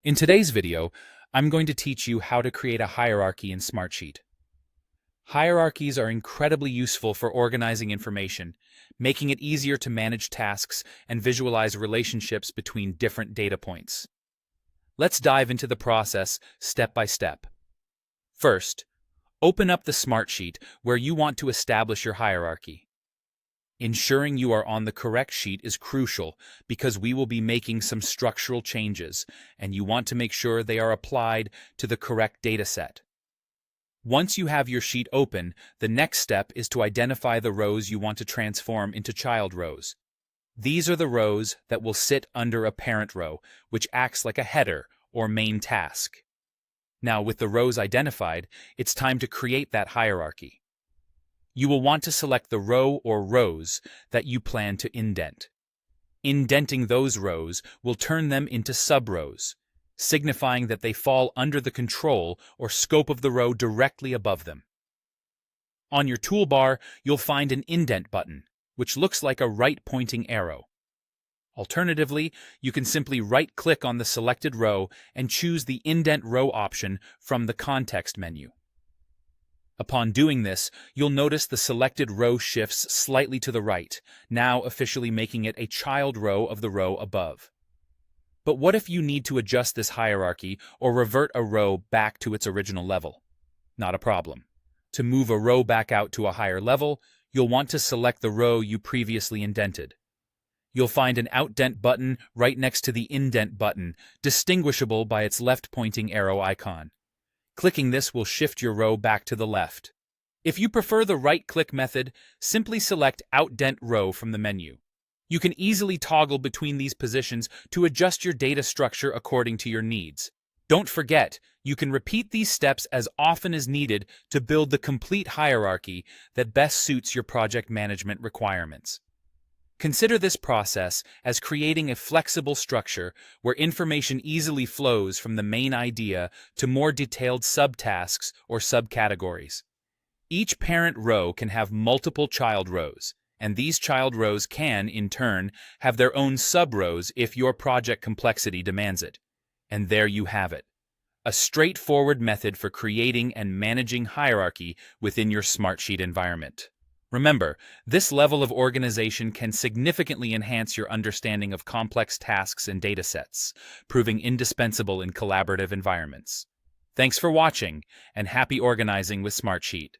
In today's video, I'm going to teach you how to create a hierarchy in Smartsheet. Hierarchies are incredibly useful for organizing information, making it easier to manage tasks and visualize relationships between different data points. Let's dive into the process step by step. First, open up the Smartsheet where you want to establish your hierarchy. Ensuring you are on the correct sheet is crucial because we will be making some structural changes, and you want to make sure they are applied to the correct dataset. Once you have your sheet open, the next step is to identify the rows you want to transform into child rows. These are the rows that will sit under a parent row, which acts like a header or main task. Now, with the rows identified, it's time to create that hierarchy. You will want to select the row or rows that you plan to indent. Indenting those rows will turn them into sub-rows, signifying that they fall under the control or scope of the row directly above them. On your toolbar, you'll find an indent button, which looks like a right-pointing arrow. Alternatively, you can simply right-click on the selected row and choose the Indent Row option from the context menu. Upon doing this, you'll notice the selected row shifts slightly to the right, now officially making it a child row of the row above. But what if you need to adjust this hierarchy or revert a row back to its original level? Not a problem. To move a row back out to a higher level, you'll want to select the row you previously indented. You'll find an Outdent button right next to the Indent button, distinguishable by its left-pointing arrow icon. Clicking this will shift your row back to the left. If you prefer the right-click method, simply select Outdent Row from the menu. You can easily toggle between these positions to adjust your data structure according to your needs. Don't forget, you can repeat these steps as often as needed to build the complete hierarchy that best suits your project management requirements. Consider this process as creating a flexible structure where information easily flows from the main idea to more detailed subtasks or subcategories. Each parent row can have multiple child rows, and these child rows can, in turn, have their own sub-rows if your project complexity demands it. And there you have it, a straightforward method for creating and managing hierarchy within your Smartsheet environment. Remember, this level of organization can significantly enhance your understanding of complex tasks and datasets, proving indispensable in collaborative environments. Thanks for watching, and happy organizing with Smartsheet.